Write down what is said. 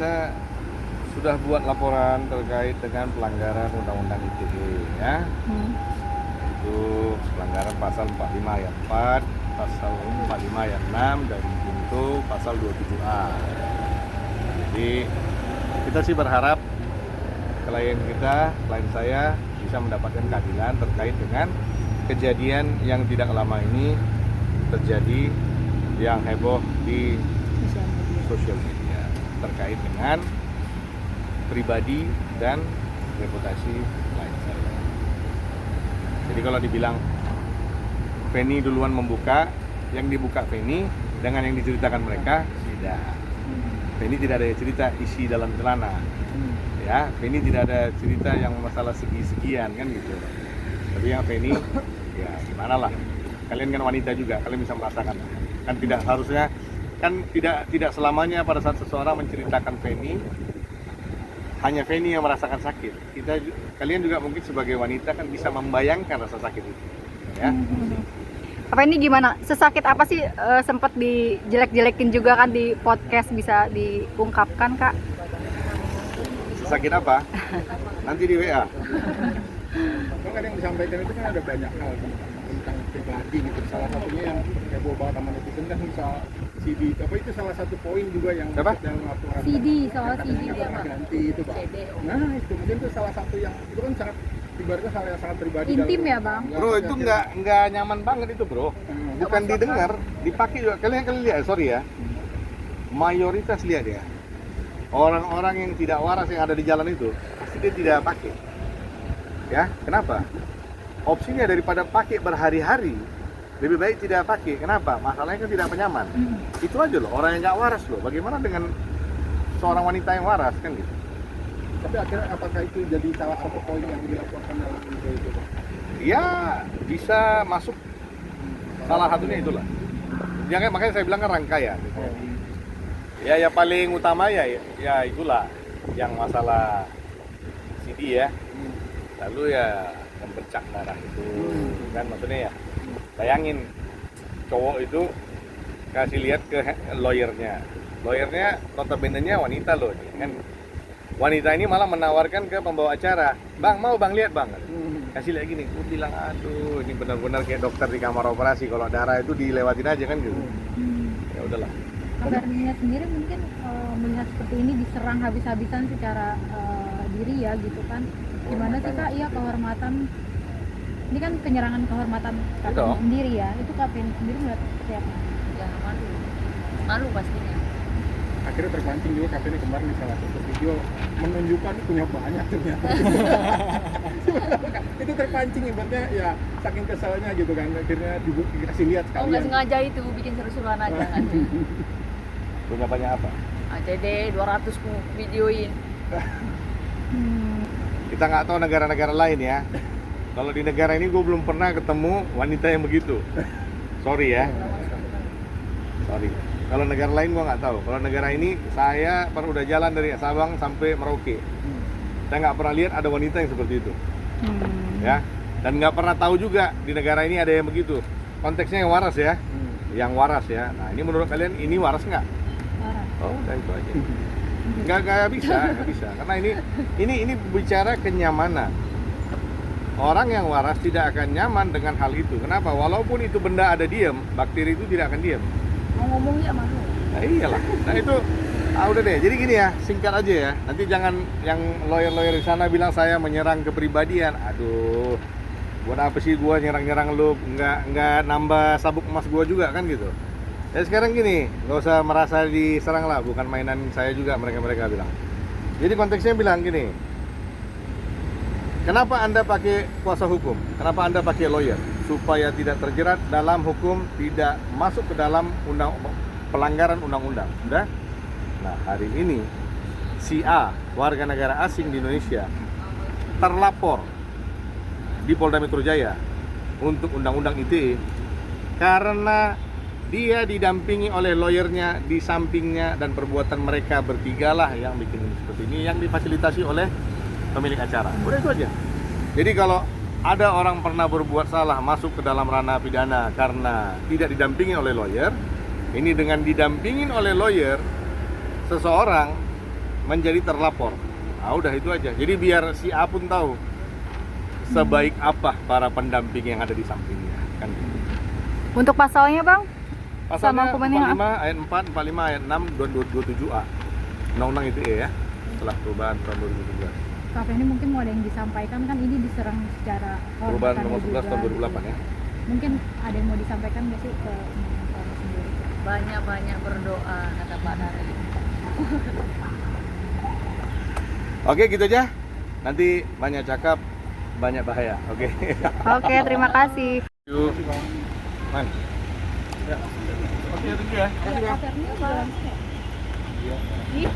kita sudah buat laporan terkait dengan pelanggaran Undang-Undang ITE ya. Itu pelanggaran pasal 45 ayat 4, pasal 45 ayat 6 dan junto pasal 27A. Jadi kita sih berharap klien saya bisa mendapatkan keadilan terkait dengan kejadian yang tidak lama ini terjadi yang heboh di sosial media terkait dengan pribadi dan reputasi klien saya. Jadi kalau dibilang Feni duluan membuka, yang dibuka Feni dengan yang diceritakan mereka tidak. Feni tidak ada cerita isi dalam celana. Ya, Feni tidak ada cerita yang masalah segi-segian kan gitu. Tapi yang Feni ya gimana lah. Kalian kan wanita juga, kalian bisa merasakan. Kan tidak harusnya kan tidak selamanya pada saat seseorang menceritakan Feni hanya Feni yang merasakan sakit. Kalian juga mungkin sebagai wanita kan bisa membayangkan rasa sakit itu. Ya. Apa ini gimana? Sesakit apa sih sempat dijelek-jelekin juga kan di podcast, bisa diungkapkan Kak? Sesakit apa? Nanti di WA. Kan yang disampaikan itu kan ada banyak hal tentang pribadi gitu. Salah satunya yang heboh banget sama netizen kan misal CD, apa itu salah satu poin juga yang dalam laporan soal CD dia ganti itu Pak. Nah itu mungkin itu salah satu yang itu kan sangat ibaratnya hal yang sangat pribadi intim ya Bang. Bro itu nggak nyaman banget itu bro. Bukan didengar, dipakai juga. Kalian lihat, sorry ya. Mayoritas lihat ya. Orang-orang yang tidak waras yang ada di jalan itu pasti dia tidak pakai. Ya, kenapa? Opsinya daripada pakai berhari-hari, lebih baik tidak pakai. Kenapa? Masalahnya kan tidak penyaman. Itu aja loh, orang yang nggak waras loh. Bagaimana dengan seorang wanita yang waras kan gitu? Tapi akhirnya apakah itu jadi salah satu poin yang dilaporkan dalam video itu Pak? Ya, bisa masuk. Salah satunya itulah. Ya, makanya saya bilang kan rangkaian. Gitu. Ya paling utama ya itulah yang masalah CD ya. Lalu ya membercak darah itu kan maksudnya ya. Bayangin cowok itu kasih lihat ke lawyernya notabene-nya wanita loh kan. Wanita ini malah menawarkan ke pembawa acara, "Bang, mau Bang lihat Bang." Kasih lihat gini, gue bilang aduh ini benar-benar kayak dokter di kamar operasi, kalau darah itu dilewatin aja kan gitu. Ya udahlah. Kabarnya sendiri mungkin melihat seperti ini diserang habis-habisan secara diri ya gitu kan. Gimana sih Kak? Iya, kehormatan. Ini kan penyerangan kehormatan Kak sendiri ya. Itu Kak Feni sendiri melihat seperti apa? Ya malu pastinya. Akhirnya terpancing juga katanya kemarin di salah satu video menunjukkan punya banyak ternyata. Itu terpancing ibaratnya ya saking kesalnya gitu kan, akhirnya dikasih lihat sekalian. Nggak sengaja itu bikin seru-seruan aja kan. Punya banyak apa? ACD 200 ku videoin. Kita nggak tahu negara-negara lain ya. Kalau di negara ini gue belum pernah ketemu wanita yang begitu. Sorry ya. Sorry. Kalau negara lain gue nggak tahu. Kalau negara ini saya udah jalan dari Sabang sampai Merauke. Saya nggak pernah lihat ada wanita yang seperti itu. Ya. Dan nggak pernah tahu juga di negara ini ada yang begitu. Konteksnya yang waras ya. Yang waras ya. Nah ini menurut kalian ini waras nggak? Waras. Oh udah itu aja. Nggak bisa. Karena ini bicara kenyamanan. Orang yang waras tidak akan nyaman dengan hal itu. Kenapa? Walaupun itu benda ada diam, bakteri itu tidak akan diam. Mau ngomong ya malu. Nah iyalah. Nah itu udah deh. Jadi gini ya, singkat aja ya. Nanti jangan yang lawyer-lawyer di sana bilang saya menyerang kepribadian. Aduh. Buat apa sih gua nyerang-nyerang lu? Nggak nambah sabuk emas gua juga kan gitu. Ya sekarang gini, nggak usah merasa diserang lah, bukan mainan saya juga mereka bilang. Jadi konteksnya bilang gini, kenapa Anda pakai kuasa hukum? Kenapa Anda pakai lawyer? Supaya tidak terjerat dalam hukum, tidak masuk ke dalam pelanggaran undang-undang. Udah? Nah hari ini si A, warga negara asing di Indonesia, terlapor di Polda Metro Jaya untuk undang-undang ITE karena dia didampingi oleh lawyernya di sampingnya, dan perbuatan mereka bertiga lah yang bikin seperti ini, yang difasilitasi oleh pemilik acara. Udah itu aja. Jadi kalau ada orang pernah berbuat salah masuk ke dalam ranah pidana karena tidak didampingi oleh lawyer, ini dengan didampingin oleh lawyer, seseorang menjadi terlapor. Nah, udah itu aja. Jadi biar si A pun tahu sebaik apa para pendamping yang ada di sampingnya, kan gitu. Untuk pasalnya bang? Pasalnya Sama hukumannya 45 ayat 4, 45 ayat 6, 27A. Undang-undang ITE ya. Setelah perubahan tahun 2017. Kak Feni mungkin mau ada yang disampaikan, kan ini diserang secara Perubahan nomor 11 juga, tahun 2008 ya. mungkin ada yang mau disampaikan nggak sih ke Kak sendiri? Banyak-banyak berdoa kata Pak Dari. Oke, gitu aja. Nanti banyak cakap, banyak bahaya. Oke. Oke, terima kasih. Yuk. Man. Ya. Oke, thank you ya. Kak Ferni udah langsung ya? Iya. Ih,